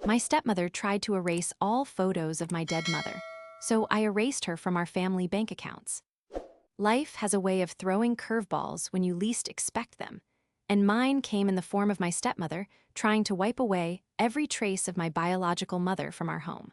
My stepmother tried to erase all photos of my dead mother, so I erased her from our family bank accounts. Life has a way of throwing curveballs when you least expect them, and mine came in the form of my stepmother trying to wipe away every trace of my biological mother from our home.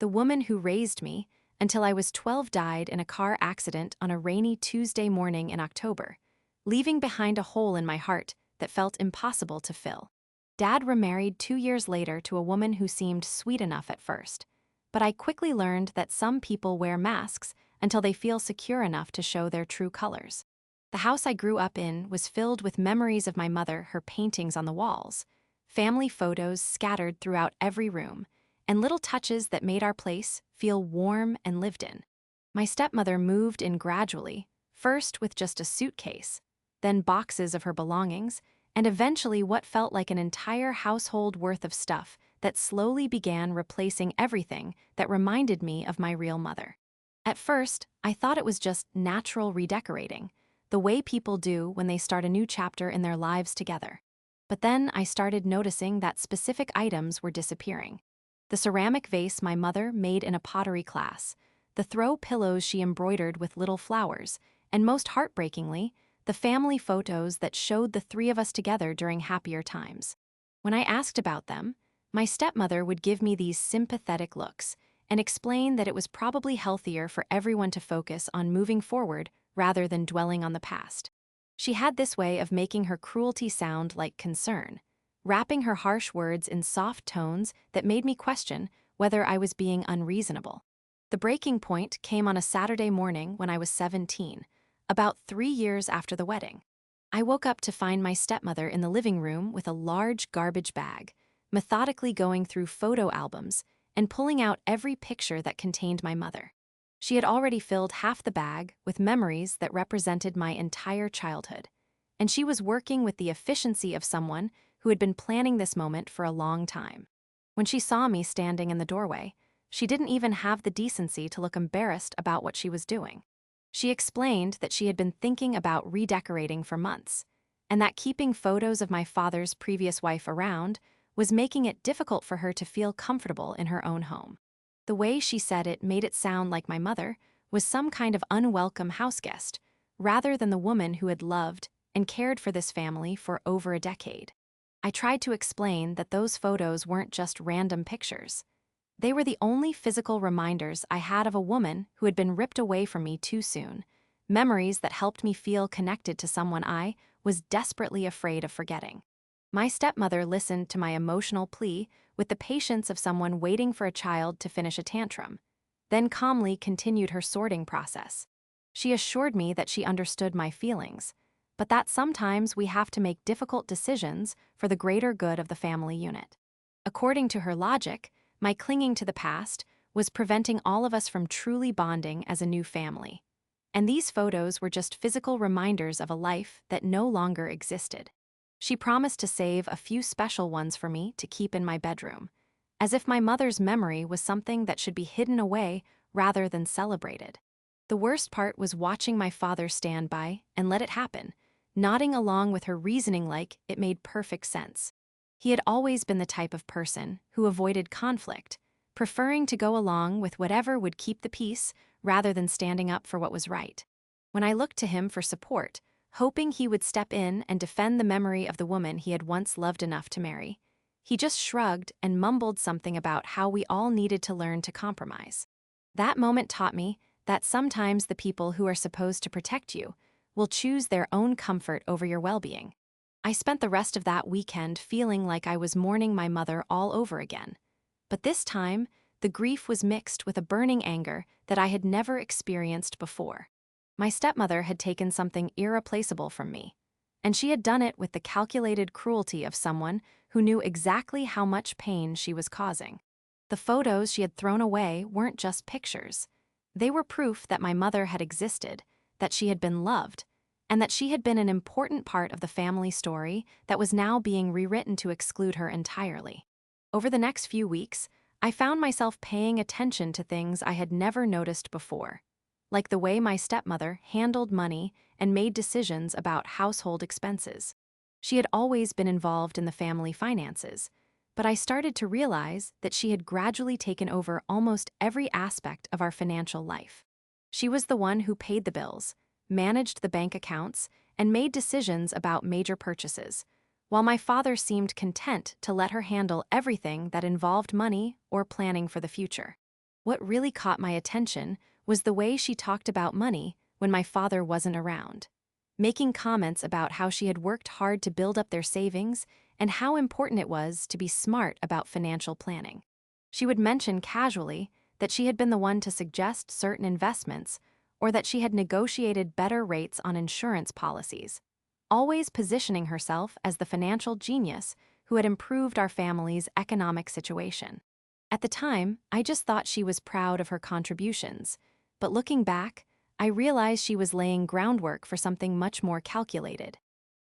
The woman who raised me until I was 12 died in a car accident on a rainy Tuesday morning in October, leaving behind a hole in my heart that felt impossible to fill. Dad remarried 2 years later to a woman who seemed sweet enough at first, but I quickly learned that some people wear masks until they feel secure enough to show their true colors. The house I grew up in was filled with memories of my mother, her paintings on the walls, family photos scattered throughout every room, and little touches that made our place feel warm and lived in. My stepmother moved in gradually, first with just a suitcase, then boxes of her belongings, and eventually what felt like an entire household worth of stuff that slowly began replacing everything that reminded me of my real mother. At first, I thought it was just natural redecorating, the way people do when they start a new chapter in their lives together. But then I started noticing that specific items were disappearing. The ceramic vase my mother made in a pottery class, the throw pillows she embroidered with little flowers, and most heartbreakingly, the family photos that showed the three of us together during happier times. When I asked about them, my stepmother would give me these sympathetic looks and explain that it was probably healthier for everyone to focus on moving forward rather than dwelling on the past. She had this way of making her cruelty sound like concern, wrapping her harsh words in soft tones that made me question whether I was being unreasonable. The breaking point came on a Saturday morning when I was 17, about 3 years after the wedding. I woke up to find my stepmother in the living room with a large garbage bag, methodically going through photo albums and pulling out every picture that contained my mother. She had already filled half the bag with memories that represented my entire childhood, and she was working with the efficiency of someone who had been planning this moment for a long time. When she saw me standing in the doorway, she didn't even have the decency to look embarrassed about what she was doing. She explained that she had been thinking about redecorating for months, and that keeping photos of my father's previous wife around was making it difficult for her to feel comfortable in her own home. The way she said it made it sound like my mother was some kind of unwelcome houseguest, rather than the woman who had loved and cared for this family for over a decade. I tried to explain that those photos weren't just random pictures. They were the only physical reminders I had of a woman who had been ripped away from me too soon, memories that helped me feel connected to someone I was desperately afraid of forgetting. My stepmother listened to my emotional plea with the patience of someone waiting for a child to finish a tantrum, then calmly continued her sorting process. She assured me that she understood my feelings, but that sometimes we have to make difficult decisions for the greater good of the family unit. According to her logic, my clinging to the past was preventing all of us from truly bonding as a new family. And these photos were just physical reminders of a life that no longer existed. She promised to save a few special ones for me to keep in my bedroom, as if my mother's memory was something that should be hidden away rather than celebrated. The worst part was watching my father stand by and let it happen, nodding along with her reasoning like it made perfect sense. He had always been the type of person who avoided conflict, preferring to go along with whatever would keep the peace rather than standing up for what was right. When I looked to him for support, hoping he would step in and defend the memory of the woman he had once loved enough to marry, he just shrugged and mumbled something about how we all needed to learn to compromise. That moment taught me that sometimes the people who are supposed to protect you will choose their own comfort over your well-being. I spent the rest of that weekend feeling like I was mourning my mother all over again. But this time, the grief was mixed with a burning anger that I had never experienced before. My stepmother had taken something irreplaceable from me, and she had done it with the calculated cruelty of someone who knew exactly how much pain she was causing. The photos she had thrown away weren't just pictures. They were proof that my mother had existed, that she had been loved, and that she had been an important part of the family story that was now being rewritten to exclude her entirely. Over the next few weeks, I found myself paying attention to things I had never noticed before, like the way my stepmother handled money and made decisions about household expenses. She had always been involved in the family finances, but I started to realize that she had gradually taken over almost every aspect of our financial life. She was the one who paid the bills, managed the bank accounts, and made decisions about major purchases, while my father seemed content to let her handle everything that involved money or planning for the future. What really caught my attention was the way she talked about money when my father wasn't around, making comments about how she had worked hard to build up their savings and how important it was to be smart about financial planning. She would mention casually that she had been the one to suggest certain investments or that she had negotiated better rates on insurance policies, always positioning herself as the financial genius who had improved our family's economic situation. At the time, I just thought she was proud of her contributions, but looking back, I realized she was laying groundwork for something much more calculated.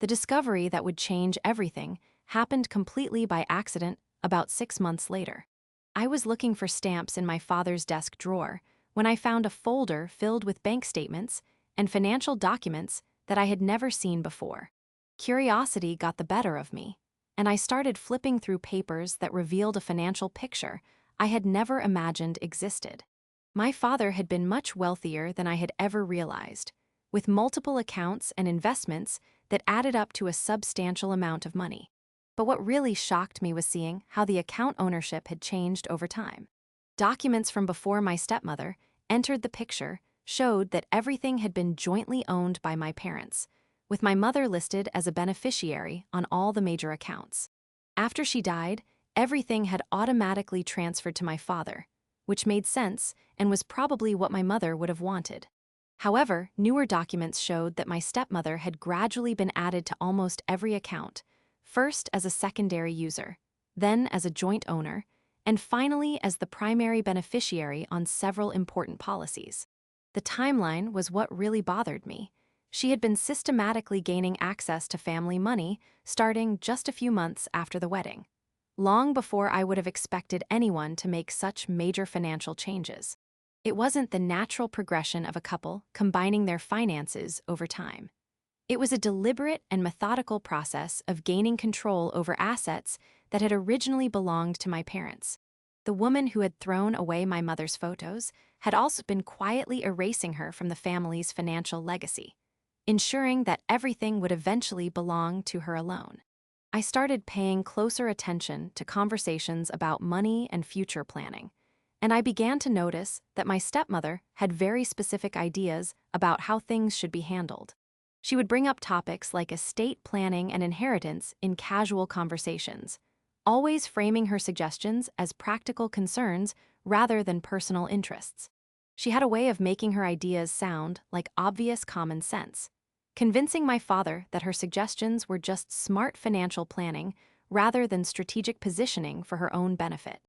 The discovery that would change everything happened completely by accident about 6 months later. I was looking for stamps in my father's desk drawer when I found a folder filled with bank statements and financial documents that I had never seen before. Curiosity got the better of me, and I started flipping through papers that revealed a financial picture I had never imagined existed. My father had been much wealthier than I had ever realized, with multiple accounts and investments that added up to a substantial amount of money. But what really shocked me was seeing how the account ownership had changed over time. Documents from before my stepmother entered the picture showed that everything had been jointly owned by my parents, with my mother listed as a beneficiary on all the major accounts. After she died, everything had automatically transferred to my father, which made sense and was probably what my mother would have wanted. However, newer documents showed that my stepmother had gradually been added to almost every account, first as a secondary user, then as a joint owner, and finally as the primary beneficiary on several important policies. The timeline was what really bothered me. She had been systematically gaining access to family money starting just a few months after the wedding, long before I would have expected anyone to make such major financial changes. It wasn't the natural progression of a couple combining their finances over time. It was a deliberate and methodical process of gaining control over assets that had originally belonged to my parents. The woman who had thrown away my mother's photos had also been quietly erasing her from the family's financial legacy, ensuring that everything would eventually belong to her alone. I started paying closer attention to conversations about money and future planning, and I began to notice that my stepmother had very specific ideas about how things should be handled. She would bring up topics like estate planning and inheritance in casual conversations, always framing her suggestions as practical concerns rather than personal interests. She had a way of making her ideas sound like obvious common sense, convincing my father that her suggestions were just smart financial planning rather than strategic positioning for her own benefit.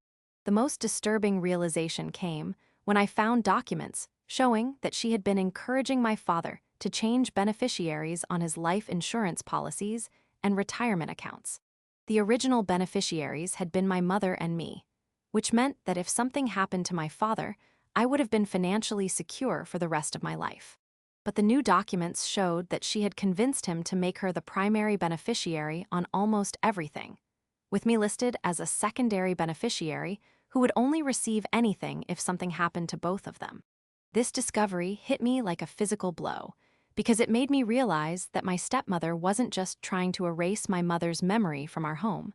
The most disturbing realization came when I found documents showing that she had been encouraging my father to change beneficiaries on his life insurance policies and retirement accounts. The original beneficiaries had been my mother and me, which meant that if something happened to my father, I would have been financially secure for the rest of my life. But the new documents showed that she had convinced him to make her the primary beneficiary on almost everything, with me listed as a secondary beneficiary who would only receive anything if something happened to both of them. This discovery hit me like a physical blow, because it made me realize that my stepmother wasn't just trying to erase my mother's memory from our home.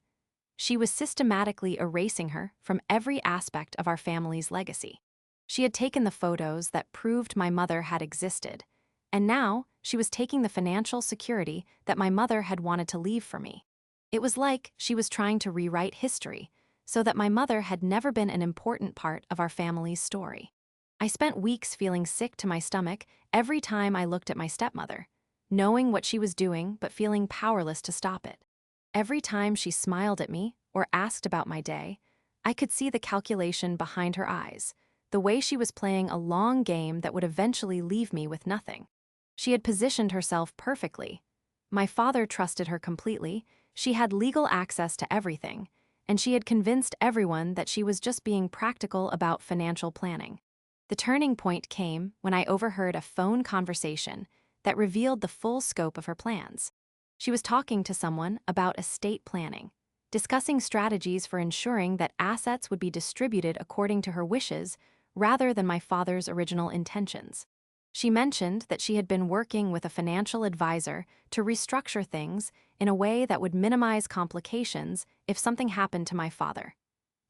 She was systematically erasing her from every aspect of our family's legacy. She had taken the photos that proved my mother had existed, and now she was taking the financial security that my mother had wanted to leave for me. It was like she was trying to rewrite history so that my mother had never been an important part of our family's story. I spent weeks feeling sick to my stomach every time I looked at my stepmother, knowing what she was doing but feeling powerless to stop it. Every time she smiled at me or asked about my day, I could see the calculation behind her eyes, the way she was playing a long game that would eventually leave me with nothing. She had positioned herself perfectly. My father trusted her completely, she had legal access to everything, and she had convinced everyone that she was just being practical about financial planning. The turning point came when I overheard a phone conversation that revealed the full scope of her plans. She was talking to someone about estate planning, discussing strategies for ensuring that assets would be distributed according to her wishes rather than my father's original intentions. She mentioned that she had been working with a financial advisor to restructure things in a way that would minimize complications if something happened to my father,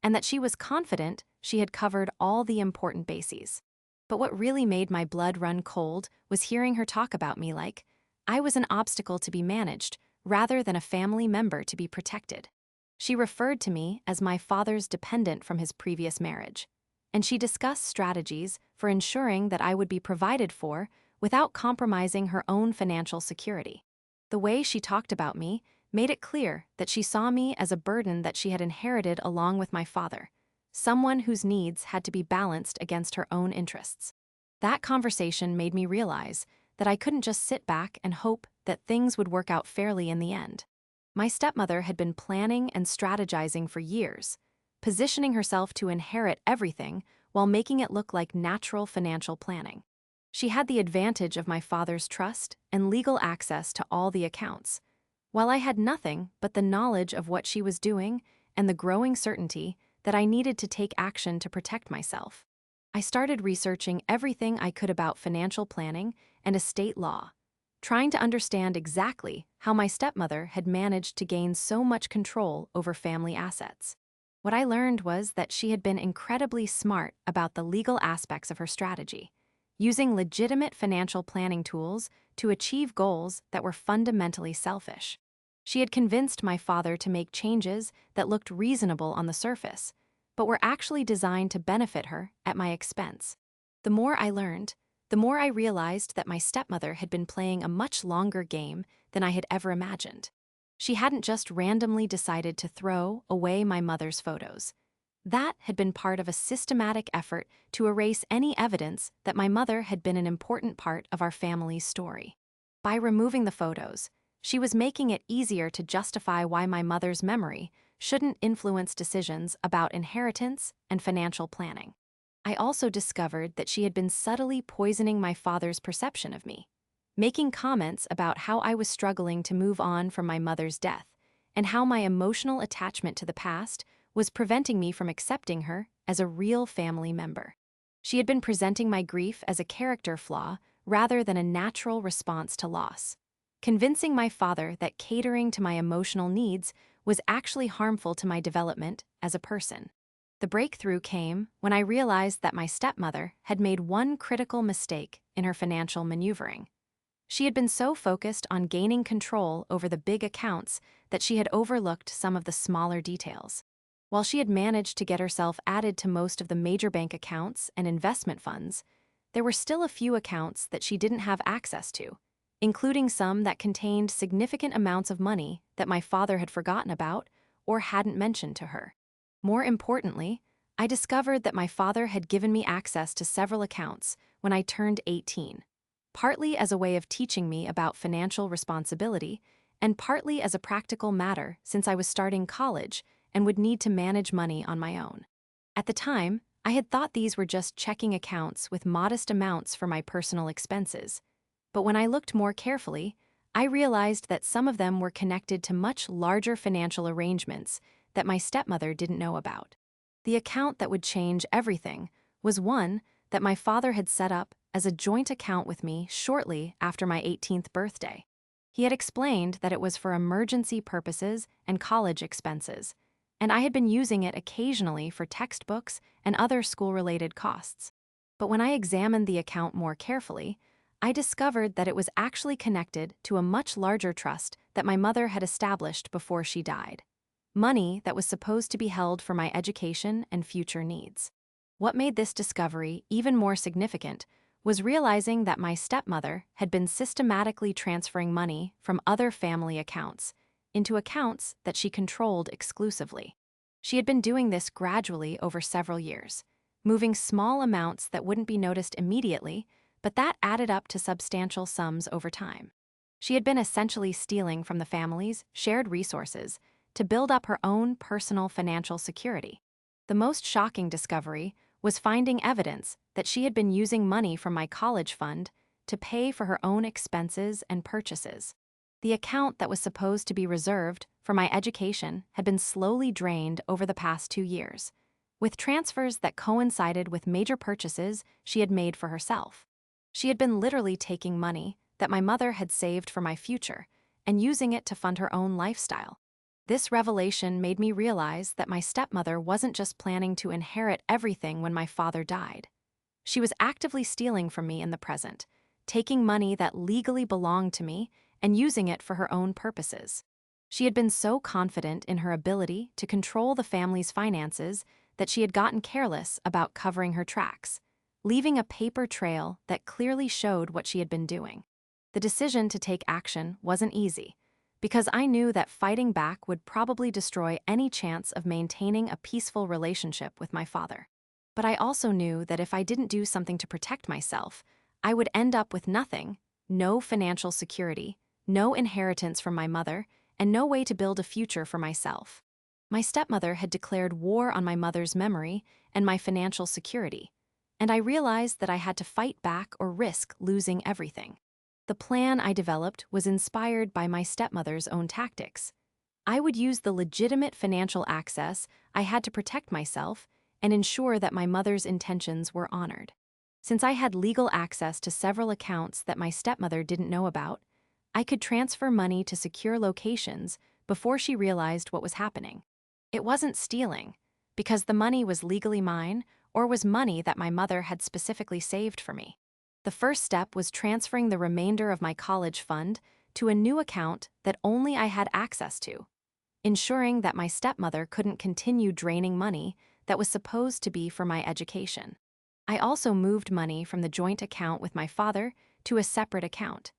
and that she was confident she had covered all the important bases. But what really made my blood run cold was hearing her talk about me like I was an obstacle to be managed rather than a family member to be protected. She referred to me as my father's dependent from his previous marriage, and she discussed strategies for ensuring that I would be provided for without compromising her own financial security. The way she talked about me made it clear that she saw me as a burden that she had inherited along with my father, someone whose needs had to be balanced against her own interests. That conversation made me realize that I couldn't just sit back and hope that things would work out fairly in the end. My stepmother had been planning and strategizing for years, positioning herself to inherit everything while making it look like natural financial planning. She had the advantage of my father's trust and legal access to all the accounts, while I had nothing but the knowledge of what she was doing and the growing certainty that I needed to take action to protect myself. I started researching everything I could about financial planning and estate law, trying to understand exactly how my stepmother had managed to gain so much control over family assets. What I learned was that she had been incredibly smart about the legal aspects of her strategy, using legitimate financial planning tools to achieve goals that were fundamentally selfish. She had convinced my father to make changes that looked reasonable on the surface, but were actually designed to benefit her at my expense. The more I learned, the more I realized that my stepmother had been playing a much longer game than I had ever imagined. She hadn't just randomly decided to throw away my mother's photos. That had been part of a systematic effort to erase any evidence that my mother had been an important part of our family's story. By removing the photos, she was making it easier to justify why my mother's memory shouldn't influence decisions about inheritance and financial planning. I also discovered that she had been subtly poisoning my father's perception of me, making comments about how I was struggling to move on from my mother's death and how my emotional attachment to the past was preventing me from accepting her as a real family member. She had been presenting my grief as a character flaw rather than a natural response to loss, convincing my father that catering to my emotional needs was actually harmful to my development as a person. The breakthrough came when I realized that my stepmother had made one critical mistake in her financial maneuvering. She had been so focused on gaining control over the big accounts that she had overlooked some of the smaller details. While she had managed to get herself added to most of the major bank accounts and investment funds, there were still a few accounts that she didn't have access to, including some that contained significant amounts of money that my father had forgotten about or hadn't mentioned to her. More importantly, I discovered that my father had given me access to several accounts when I turned 18, partly as a way of teaching me about financial responsibility and partly as a practical matter since I was starting college and would need to manage money on my own. At the time, I had thought these were just checking accounts with modest amounts for my personal expenses, but when I looked more carefully, I realized that some of them were connected to much larger financial arrangements that my stepmother didn't know about. The account that would change everything was one that my father had set up as a joint account with me shortly after my 18th birthday. He had explained that it was for emergency purposes and college expenses, and I had been using it occasionally for textbooks and other school-related costs. But when I examined the account more carefully, I discovered that it was actually connected to a much larger trust that my mother had established before she died. Money that was supposed to be held for my education and future needs. What made this discovery even more significant was realizing that my stepmother had been systematically transferring money from other family accounts into accounts that she controlled exclusively. She had been doing this gradually over several years, moving small amounts that wouldn't be noticed immediately, but that added up to substantial sums over time. She had been essentially stealing from the family's shared resources to build up her own personal financial security. The most shocking discovery was finding evidence that she had been using money from my college fund to pay for her own expenses and purchases. The account that was supposed to be reserved for my education had been slowly drained over the past 2 years, with transfers that coincided with major purchases she had made for herself. She had been literally taking money that my mother had saved for my future and using it to fund her own lifestyle. This revelation made me realize that my stepmother wasn't just planning to inherit everything when my father died. She was actively stealing from me in the present, taking money that legally belonged to me and using it for her own purposes. She had been so confident in her ability to control the family's finances that she had gotten careless about covering her tracks, leaving a paper trail that clearly showed what she had been doing. The decision to take action wasn't easy, because I knew that fighting back would probably destroy any chance of maintaining a peaceful relationship with my father. But I also knew that if I didn't do something to protect myself, I would end up with nothing: no financial security, no inheritance from my mother, and no way to build a future for myself. My stepmother had declared war on my mother's memory and my financial security, and I realized that I had to fight back or risk losing everything. The plan I developed was inspired by my stepmother's own tactics. I would use the legitimate financial access I had to protect myself and ensure that my mother's intentions were honored. Since I had legal access to several accounts that my stepmother didn't know about, I could transfer money to secure locations before she realized what was happening. It wasn't stealing, because the money was legally mine or was money that my mother had specifically saved for me. The first step was transferring the remainder of my college fund to a new account that only I had access to, ensuring that my stepmother couldn't continue draining money that was supposed to be for my education. I also moved money from the joint account with my father to a separate account,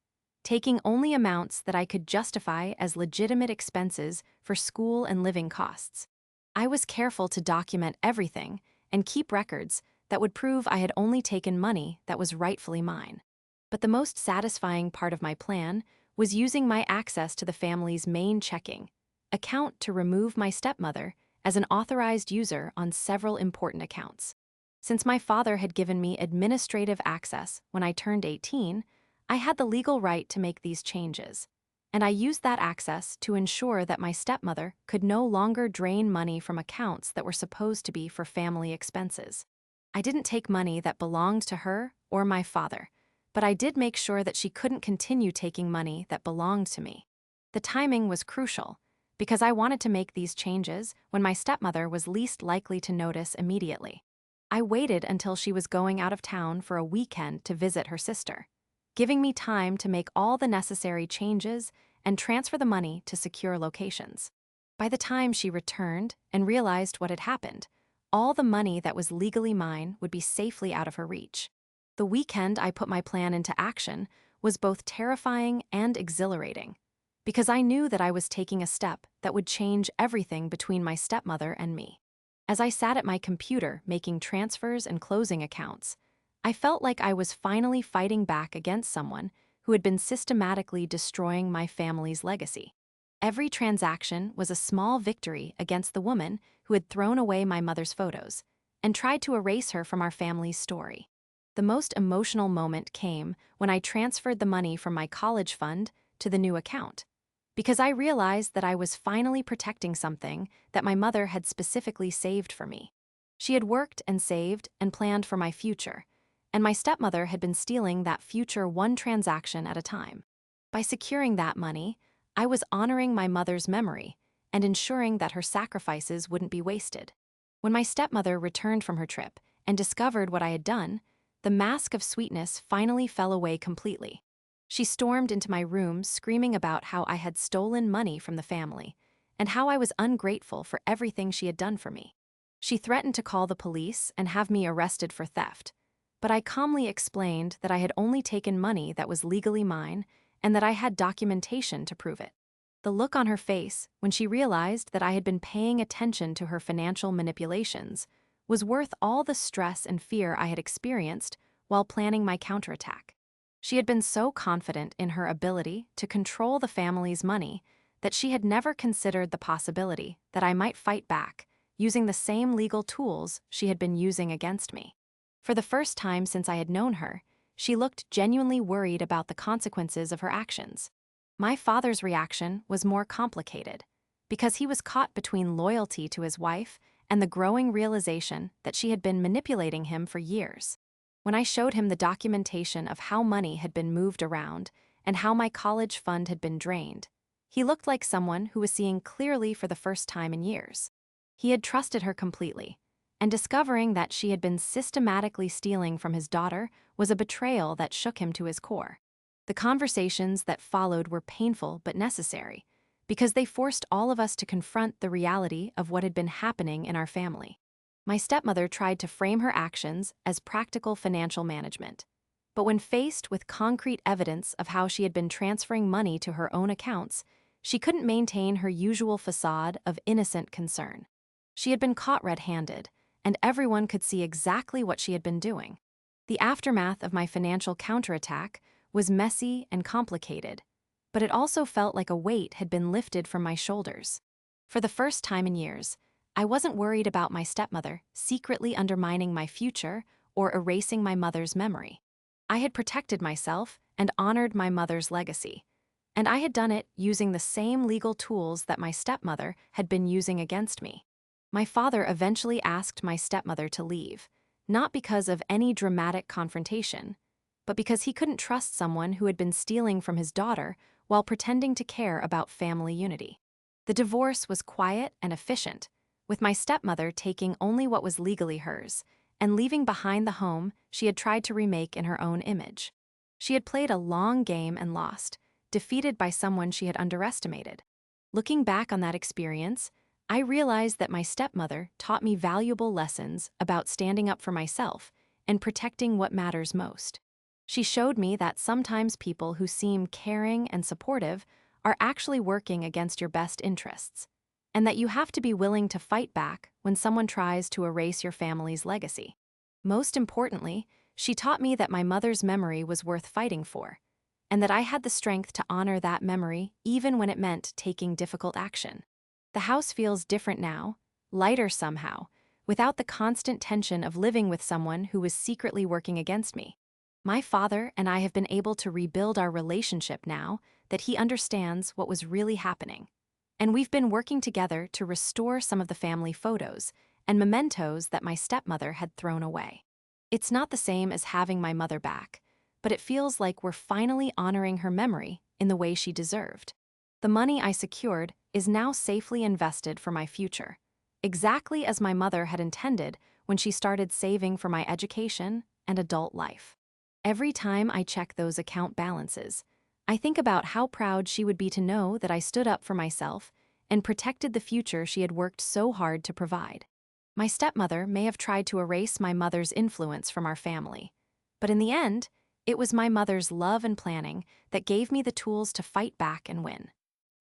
taking only amounts that I could justify as legitimate expenses for school and living costs. I was careful to document everything and keep records that would prove I had only taken money that was rightfully mine. But the most satisfying part of my plan was using my access to the family's main checking account to remove my stepmother as an authorized user on several important accounts. Since my father had given me administrative access when I turned 18, I had the legal right to make these changes, and I used that access to ensure that my stepmother could no longer drain money from accounts that were supposed to be for family expenses. I didn't take money that belonged to her or my father, but I did make sure that she couldn't continue taking money that belonged to me. The timing was crucial, because I wanted to make these changes when my stepmother was least likely to notice immediately. I waited until she was going out of town for a weekend to visit her sister, giving me time to make all the necessary changes and transfer the money to secure locations. By the time she returned and realized what had happened, all the money that was legally mine would be safely out of her reach. The weekend I put my plan into action was both terrifying and exhilarating, because I knew that I was taking a step that would change everything between my stepmother and me. As I sat at my computer making transfers and closing accounts, I felt like I was finally fighting back against someone who had been systematically destroying my family's legacy. Every transaction was a small victory against the woman who had thrown away my mother's photos and tried to erase her from our family's story. The most emotional moment came when I transferred the money from my college fund to the new account, because I realized that I was finally protecting something that my mother had specifically saved for me. She had worked and saved and planned for my future, and my stepmother had been stealing that future one transaction at a time. By securing that money, I was honoring my mother's memory and ensuring that her sacrifices wouldn't be wasted. When my stepmother returned from her trip and discovered what I had done, the mask of sweetness finally fell away completely. She stormed into my room screaming about how I had stolen money from the family and how I was ungrateful for everything she had done for me. She threatened to call the police and have me arrested for theft, but I calmly explained that I had only taken money that was legally mine and that I had documentation to prove it. The look on her face when she realized that I had been paying attention to her financial manipulations was worth all the stress and fear I had experienced while planning my counterattack. She had been so confident in her ability to control the family's money that she had never considered the possibility that I might fight back using the same legal tools she had been using against me. For the first time since I had known her, she looked genuinely worried about the consequences of her actions. My father's reaction was more complicated, because he was caught between loyalty to his wife and the growing realization that she had been manipulating him for years. When I showed him the documentation of how money had been moved around and how my college fund had been drained, he looked like someone who was seeing clearly for the first time in years. He had trusted her completely, and discovering that she had been systematically stealing from his daughter was a betrayal that shook him to his core. The conversations that followed were painful but necessary, because they forced all of us to confront the reality of what had been happening in our family. My stepmother tried to frame her actions as practical financial management, but when faced with concrete evidence of how she had been transferring money to her own accounts, she couldn't maintain her usual facade of innocent concern. She had been caught red-handed, and everyone could see exactly what she had been doing. The aftermath of my financial counterattack was messy and complicated, but it also felt like a weight had been lifted from my shoulders. For the first time in years, I wasn't worried about my stepmother secretly undermining my future or erasing my mother's memory. I had protected myself and honored my mother's legacy, and I had done it using the same legal tools that my stepmother had been using against me. My father eventually asked my stepmother to leave, not because of any dramatic confrontation, but because he couldn't trust someone who had been stealing from his daughter while pretending to care about family unity. The divorce was quiet and efficient, with my stepmother taking only what was legally hers and leaving behind the home she had tried to remake in her own image. She had played a long game and lost, defeated by someone she had underestimated. Looking back on that experience, I realized that my stepmother taught me valuable lessons about standing up for myself and protecting what matters most. She showed me that sometimes people who seem caring and supportive are actually working against your best interests, and that you have to be willing to fight back when someone tries to erase your family's legacy. Most importantly, she taught me that my mother's memory was worth fighting for, and that I had the strength to honor that memory even when it meant taking difficult action. The house feels different now, lighter somehow, without the constant tension of living with someone who was secretly working against me. My father and I have been able to rebuild our relationship now that he understands what was really happening. And we've been working together to restore some of the family photos and mementos that my stepmother had thrown away. It's not the same as having my mother back, but it feels like we're finally honoring her memory in the way she deserved. The money I secured is now safely invested for my future, exactly as my mother had intended when she started saving for my education and adult life. Every time I check those account balances, I think about how proud she would be to know that I stood up for myself and protected the future she had worked so hard to provide. My stepmother may have tried to erase my mother's influence from our family, but in the end, it was my mother's love and planning that gave me the tools to fight back and win.